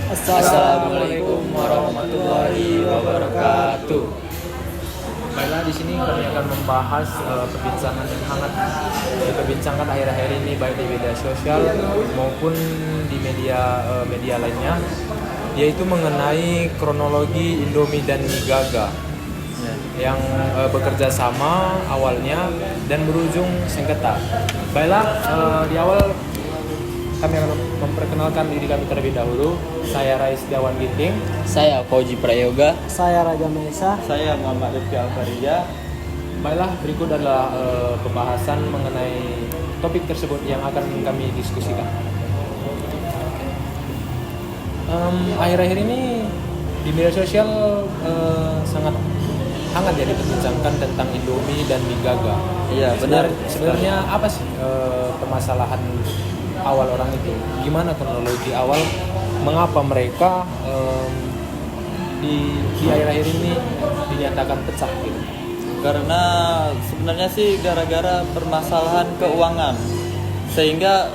Assalamualaikum warahmatullahi wabarakatuh. Baiklah, di sini kami akan membahas perbincangan yang hangat diperbincangkan akhir-akhir ini baik di media sosial maupun di media lainnya, yaitu mengenai kronologi Indomie dan Nigaga yang bekerja sama awalnya dan berujung sengketa. Baiklah, di awal kami akan memperkenalkan diri kami terlebih dahulu. Saya Rais Dawan Ginting. Saya Fauji Prayoga. Saya Raja Mesa. Saya Muhammad Lutfi Alfarija. Baiklah, berikut adalah pembahasan mengenai topik tersebut yang akan kami diskusikan. Akhir-akhir ini di media sosial sangat hangat ya diperbincangkan tentang Indomie dan Nigaga. Iya, benar. Sebenarnya apa sih permasalahan awal orang itu? Gimana kronologi awal? Mengapa mereka di akhir-akhir ini dinyatakan pecah gitu? Karena sebenarnya sih gara-gara permasalahan keuangan, sehingga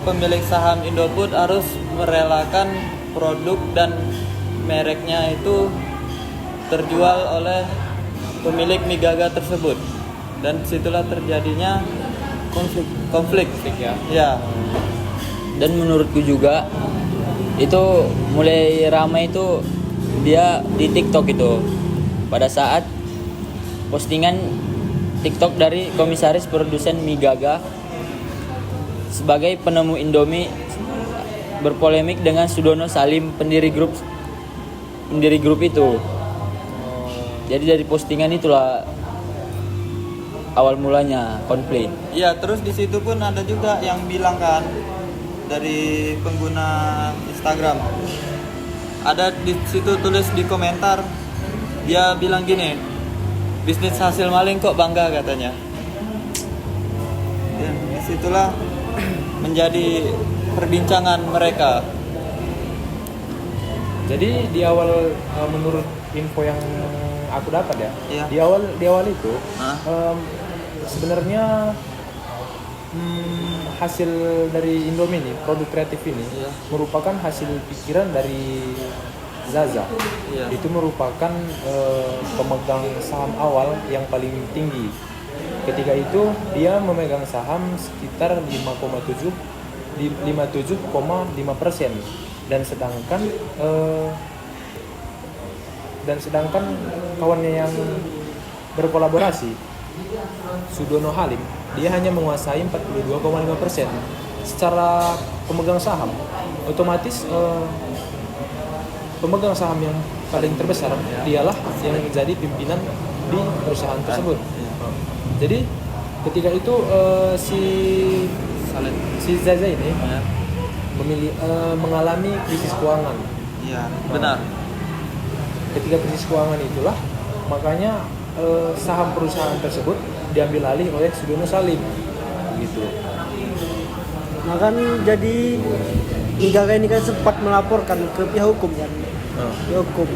pemilik saham Indofood harus merelakan produk dan mereknya itu terjual oleh pemilik Nigaga tersebut, dan situlah terjadinya konflik Ya. ya. Dan menurutku juga itu mulai ramai itu dia di TikTok itu pada saat postingan TikTok dari komisaris produsen Nigaga sebagai penemu Indomie berpolemik dengan Sudono Salim, pendiri grup itu. Jadi dari postingan itulah awal mulanya konflik. Iya, terus di situ pun ada juga yang bilang kan dari pengguna Instagram. Ada di situ tulis di komentar, dia bilang gini, bisnis hasil maling kok bangga katanya. Dan disitulah menjadi perbincangan mereka. Jadi di awal menurut info yang aku dapat ya, Iya. di awal itu sebenarnya hasil dari Indomie ini, produk kreatif ini merupakan hasil pikiran dari Zaza. Iya. Itu merupakan pemegang saham awal yang paling tinggi. Ketika itu dia memegang saham sekitar 57,5%, dan sedangkan kawannya yang berkolaborasi Sudono Halim, dia hanya menguasai 42,5%. Secara pemegang saham, otomatis pemegang saham yang paling terbesar dialah yang menjadi pimpinan di perusahaan tersebut. Jadi ketika itu si Zaza ini mengalami krisis keuangan. Iya, benar. Ketika krisis keuangan itulah makanya saham perusahaan tersebut diambil alih oleh Sudono Salim gitu. Nah kan jadi Nigaga ini kan sempat melaporkan ke pihak hukum kan. Pihak hukum.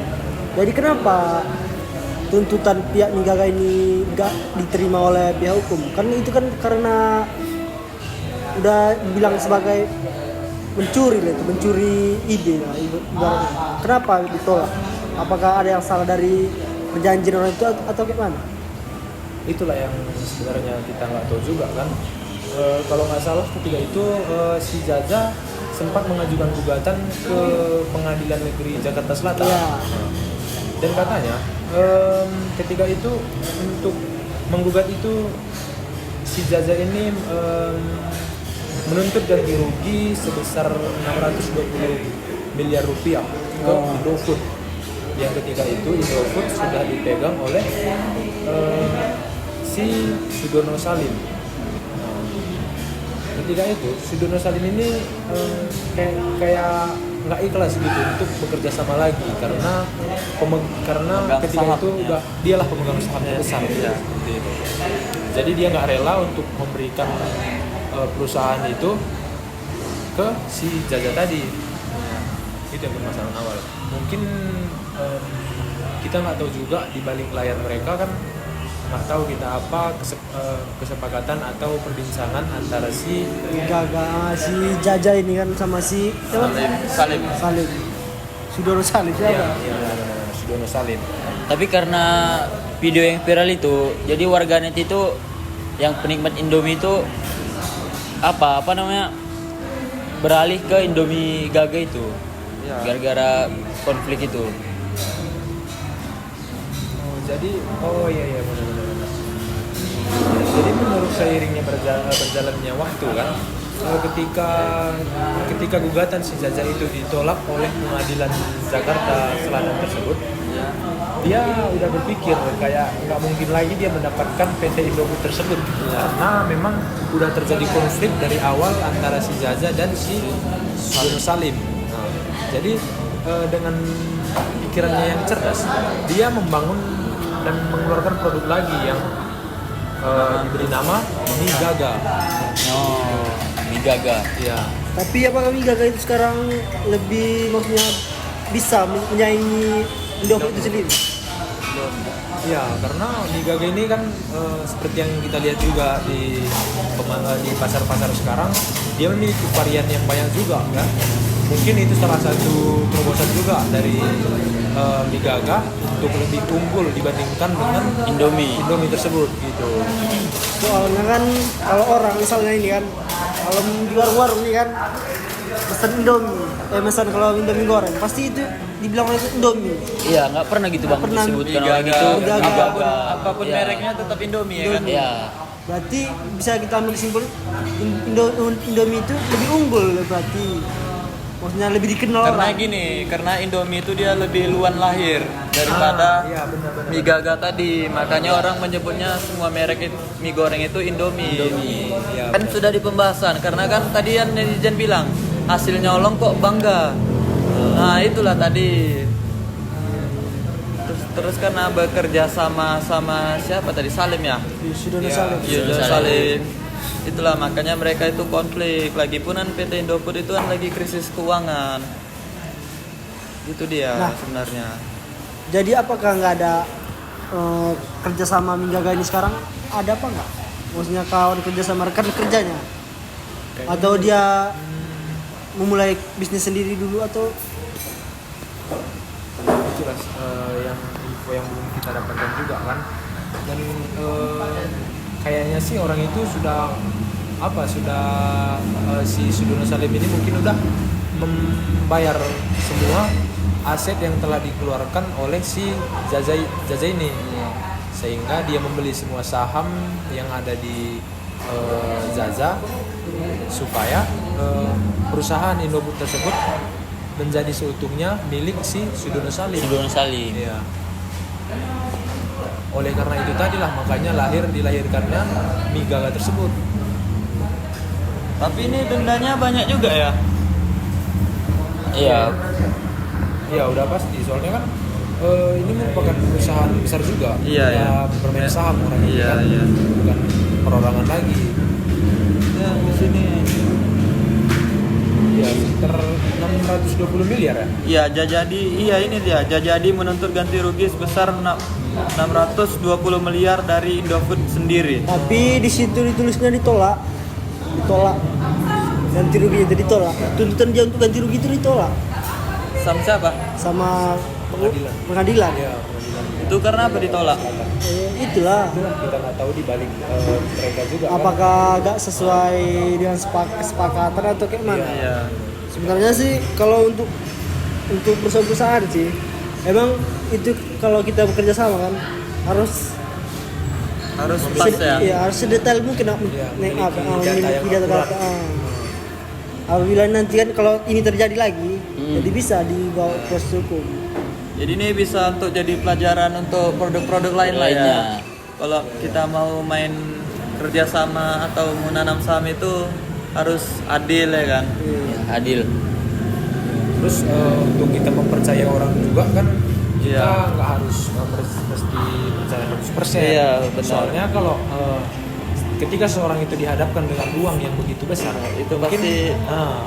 Jadi kenapa tuntutan pihak Nigaga ini gak diterima oleh pihak hukum? Kan itu kan karena udah dibilang sebagai mencuri ide lah, ibaratnya. Kenapa ditolak? Apakah ada yang salah dari perjanjian orang itu atau gimana? Itulah yang sebenarnya kita nggak tahu juga kan. Kalau nggak salah ketika itu si Zaza sempat mengajukan gugatan ke Pengadilan Negeri Jakarta Selatan. Ya. Dan katanya ketika itu untuk menggugat itu si Zaza ini menuntut ganti rugi sebesar 620 miliar rupiah ke Indofood, yang ketika itu Indofood sudah dipegang oleh si Sudono Salim. Ketika itu Sudono Salim ini kayak nggak ikhlas gitu untuk bekerja sama lagi karena ketika saham, itu udah dialah pemegang saham terbesar gitu. Jadi dia nggak rela untuk memberikan perusahaan itu ke si Zaza tadi. Itu yang permasalahan awal. Mungkin kita nggak tahu juga di balik layar mereka kan nggak tahu kita apa kesepakatan atau perbincangan antara si Si Jaja ini kan sama si siapa? Salim. Salim. Sudono Salim siapa? Sudono Salim. Tapi karena video yang viral itu, jadi warganet itu yang penikmat Indomie itu apa namanya beralih ke Indomie Gaga itu, Ya. gara-gara konflik itu. Iya benar. Jadi menurut seiringnya berjalannya waktu kan, ketika gugatan si Jaja itu ditolak oleh pengadilan Jakarta Selatan tersebut, dia udah berpikir kayak nggak mungkin lagi dia mendapatkan PT Indofood tersebut karena memang udah terjadi konflik dari awal antara si Jaja dan si Sudono Salim. Nah, jadi dengan pikirannya yang cerdas, dia membangun dan mengeluarkan produk lagi yang diberi nama Mie Gaga. Oh, Mie Gaga. Ya. Tapi apakah Mie Gaga itu sekarang lebih maksudnya bisa menyaingi Indofood itu sendiri? Ya, karena Mie Gaga ini kan seperti yang kita lihat juga di pasar-pasar sekarang, dia memiliki varian yang banyak juga kan. Mungkin itu salah satu terobosan juga dari Mie Gaga untuk lebih unggul dibandingkan dengan Indomie. tersebut gitu. Soalnya kan kalau orang misalnya ini kan, kalau di warung-warung ini kan pesan Indomie, kalau Indomie goreng pasti itu dibilang oleh Indomie. Iya, nggak pernah gitu bang Pernah. disebutkan Mie orang Gaga. itu Mie Gaga. Mie Gaga. Apapun Iya. mereknya tetap Indomie ya kan. Iya. Berarti bisa kita ambil kesimpulan Indomie itu lebih unggul berarti. Maksudnya lebih dikenal Karena orang. gini, karena Indomie itu dia lebih luan lahir daripada Iya, benar. Mie Gaga tadi. Makanya orang menyebutnya semua merek mie goreng itu Indomie. Iya, Kan sudah di pembahasan karena kan tadi yang netizen bilang hasil nyolong kok bangga. Nah, itulah tadi. Terus karena bekerja sama siapa tadi, Salim ya? Sudono Iya. Salim. Iya, Salim. Salim. Itulah makanya mereka itu konflik. Lagipun kan PT Indofood itu kan lagi krisis keuangan. Itu dia Nah. sebenarnya. Jadi apakah nggak ada kerjasama Mie Gaga ini sekarang? Ada apa nggak? Maksudnya kawan kerja sama rekan kerjanya? Atau dia memulai bisnis sendiri dulu atau Itulah yang info yang belum kita dapatkan juga kan. Dan kayaknya sih orang itu sudah si Sudono Salim ini mungkin udah membayar semua aset yang telah dikeluarkan oleh si Jaja ini, sehingga dia membeli semua saham yang ada di Jaja supaya perusahaan Indofood tersebut menjadi seutuhnya milik si Sudono Salim. Sudono Salim. Iya. Oleh karena itu tadilah makanya dilahirkannya Mie Gaga tersebut. Tapi ini dendanya banyak juga ya. Iya. Ya udah pasti, soalnya kan ini merupakan perusahaan besar juga. Iya, Ya, iya. bermain saham orang ini Iya, kan, iya. bukan perorangan lagi. Ya, di sini. Ya sekitar 620 miliar ya. Iya, ini dia. Jajadi menuntut ganti rugi sebesar 620 miliar dari Indofood sendiri. tapi di situ ditulisnya ditolak. Ganti rugi itu ditolak. Tuntutan dia untuk ganti rugi itu ditolak Sama siapa? sama Pengadilan. pengadilan. Ya pengadilan. Itu karena apa ditolak? Itulah. Itulah kita nggak tahu di balik mereka juga. Apakah agak sesuai dengan kesepakatan atau kayak mana? Iya. Sebenarnya sih kalau untuk perusahaan-perusahaan sih emang itu kalau kita bekerja sama kan harus Pas ya. Iya, harus sedetail mungkin Iya, memiliki memiliki data yang data-data. Apabila nanti kan kalau ini terjadi lagi, jadi bisa dibawa ke proses hukum. Jadi ini bisa untuk jadi pelajaran untuk produk-produk lain lah ya. Lainnya. Kalau kita mau main kerjasama atau menanam saham itu harus adil ya kan. Ya, adil. Terus untuk kita mempercayai orang juga kan kita Iya. nggak harus mesti percaya 100%. Iya, benar. Soalnya kalau ketika seorang itu dihadapkan dengan uang yang begitu besar, Itu mungkin pasti-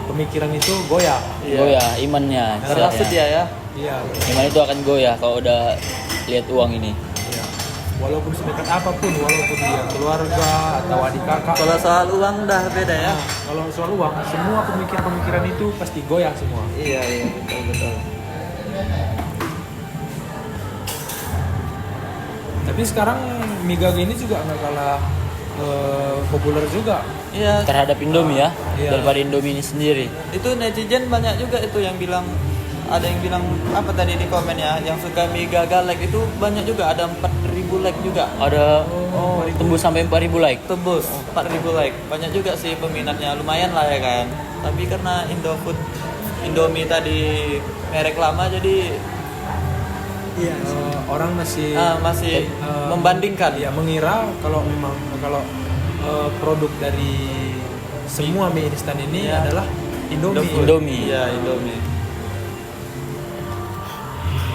pemikiran itu goyah. Goyah imannya. Termasuk istilahnya. dia ya. Iya. Iman itu akan goyah kalau udah lihat uang ini. Iya. walaupun sedekat apapun, walaupun dia keluarga atau adik kakak. Kalau soal uang dah beda ya. Nah, kalau soal uang, semua pemikiran-pemikiran itu pasti goyah semua. Iya betul betul. Tapi sekarang Migaga ini juga nggak kalah populer juga. Iya. Terhadap Indomie ya, Iya. daripada Indomie ini sendiri. Itu netizen banyak juga itu yang bilang, ada yang bilang apa tadi di komen ya, yang suka Migaga like itu banyak juga, ada 4.000 like juga. Ada tembus sampai 4.000 like. Tembus 4.000 like. Banyak juga sih peminatnya, lumayan lah ya kan. Tapi karena Indomie tadi merek lama jadi Iya. Orang masih masih membandingkan. ya mengira kalau memang kalau produk dari semua mie instan ini Iya. adalah Indomie. Indomie. Iya, Indomie.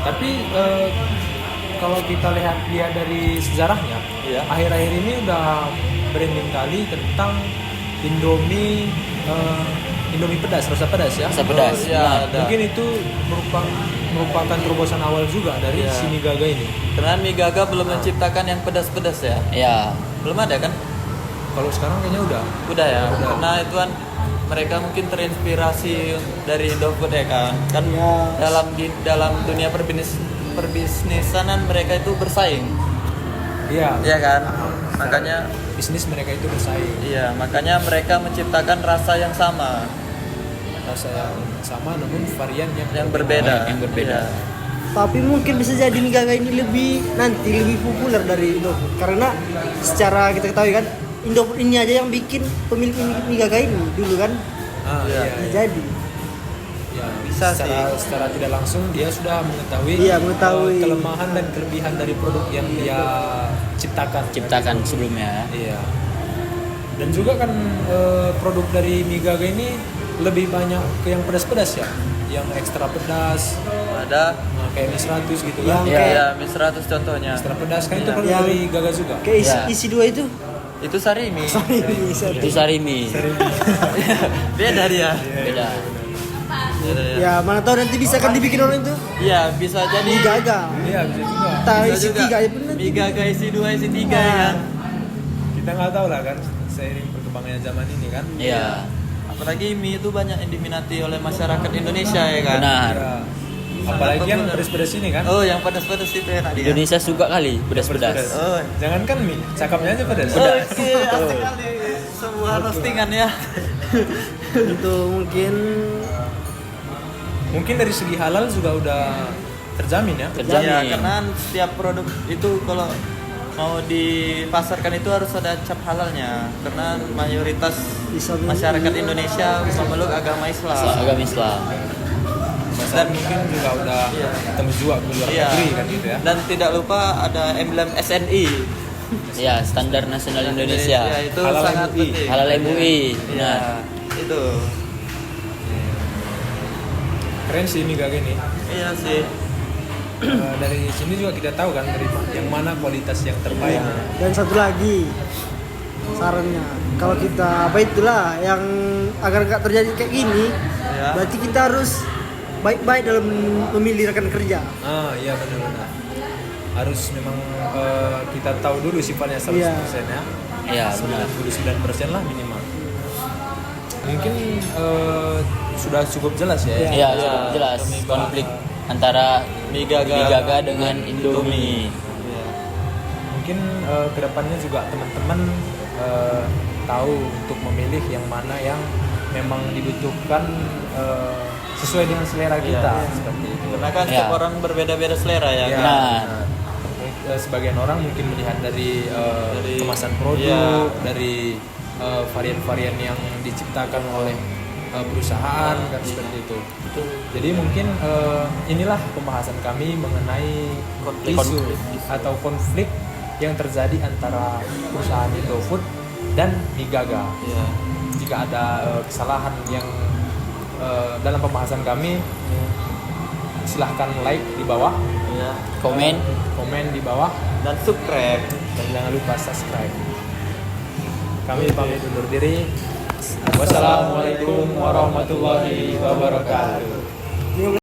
Tapi kalau kita lihat dari sejarahnya, Iya. akhir-akhir ini udah branding kali tentang Indomie Indomie pedas, rasa pedas ya. Rasa pedas. Iya, Nah, ada. Mungkin itu merupakan terobosan awal juga dari Iya. si Migaga ini. Karena Migaga belum menciptakan yang pedas-pedas ya. Ya, Belum ada kan? Kalau sekarang kayaknya udah. Udah ya. Udah. Karena itu kan mereka mungkin terinspirasi dari Indofood ya kan. Kan Ya. dalam dunia perbisnisanan mereka itu bersaing. Iya. Iya kan? Makanya Bisnis mereka itu bersaing. iya, makanya mereka menciptakan rasa yang sama, Rasa yang sama namun varian yang berbeda. Yang berbeda. Iya. Tapi mungkin bisa jadi Migaga ini lebih populer dari Indofood, karena secara kita ketahui kan Indofood ini aja yang bikin pemilik Migaga ini dulu kan. Iya. Bisa jadi. Ya, Bisa secara tidak langsung dia sudah mengetahui, Iya, mengetahui. kelemahan dan kelebihan dari produk yang dia ciptakan. sebelumnya. Iya. Dan juga kan produk dari Migaga ini lebih banyak ke yang pedas-pedas ya, yang ekstra pedas, Ada kayak mie 100 gitu Yang kan. Iya. ya mie 100 contohnya. Ekstra pedas kan itu Iya. produk Yang- dari Gaga juga. Kayak Ya. isi dua itu. Itu sarimi. Itu sarimi. Beda dia. Beda. Beda ya. Ya mana tahu nanti bisa kan dibikin orang itu Iya, bisa jadi Migaga. Iya bisa juga. Tak bisa isi juga. tiga ya benar. Migaga isi 2 isi 3 ya kan. Kita nggak tahu lah kan seiring perkembangannya zaman ini kan. Iya. Apalagi mie itu banyak yang diminati oleh masyarakat Indonesia ya kan. Benar. Iya. Apalagi yang pedas-pedas ini kan. Oh, yang pedas-pedas itu enak dia. Indonesia suka kali pedas-pedas. Oh. Jangan kan mie, cakapnya aja pedas. Oke, asik kali. Sebuah roastingan ya. Itu Mungkin dari segi halal juga udah terjamin ya. Terjamin. Ya, karena setiap produk itu kalau mau dipasarkan itu harus ada cap halalnya. Karena mayoritas Islam- masyarakat Indonesia memeluk agama Islam. Agama Islam. Dan mungkin juga udah Iya. tembus juga ke luar Iya. negeri kan gitu ya. Dan tidak lupa ada emblem SNI. Ya, Standar Nasional Indonesia. Ya, itu Halal sangat MUI. penting. Halal MUI. Iya, Benar. itu. Keren sih Migaga ini. Iya sih. Dari sini juga kita tahu kan dari yang mana kualitas yang terbaik. Dan satu lagi sarannya, kalau kita apa itulah yang agar nggak terjadi kayak gini, Ya. berarti kita harus baik-baik dalam memilih rekan kerja. Ah iya benar-benar. Harus memang kita tahu dulu sifatnya 100% Iya. ya. Iya, benar. 99% lah minimal. Mungkin sudah cukup jelas ya. Iya. Iya, cukup jelas Kami bahas, konflik antara Migaga dengan Indomie. Iya. Mungkin kedepannya juga teman-teman tahu untuk memilih yang mana yang memang dibutuhkan sesuai dengan selera kita Iya. seperti itu. Karena kan setiap Ya. orang berbeda-beda selera ya. Ya, kan? Benar. Sebagian orang mungkin melihat dari Dari- kemasan produk, iya. dari varian-varian yang diciptakan oleh perusahaan kan seperti itu. Jadi mungkin inilah pembahasan kami mengenai isu atau konflik yang terjadi antara perusahaan Indofood dan Migaga. Iya. Jika ada kesalahan yang dalam pembahasan kami, silahkan like di bawah, Iya. komen di bawah, Dan subscribe. dan jangan lupa subscribe. Kami pamit undur diri. Wassalamualaikum warahmatullahi wabarakatuh.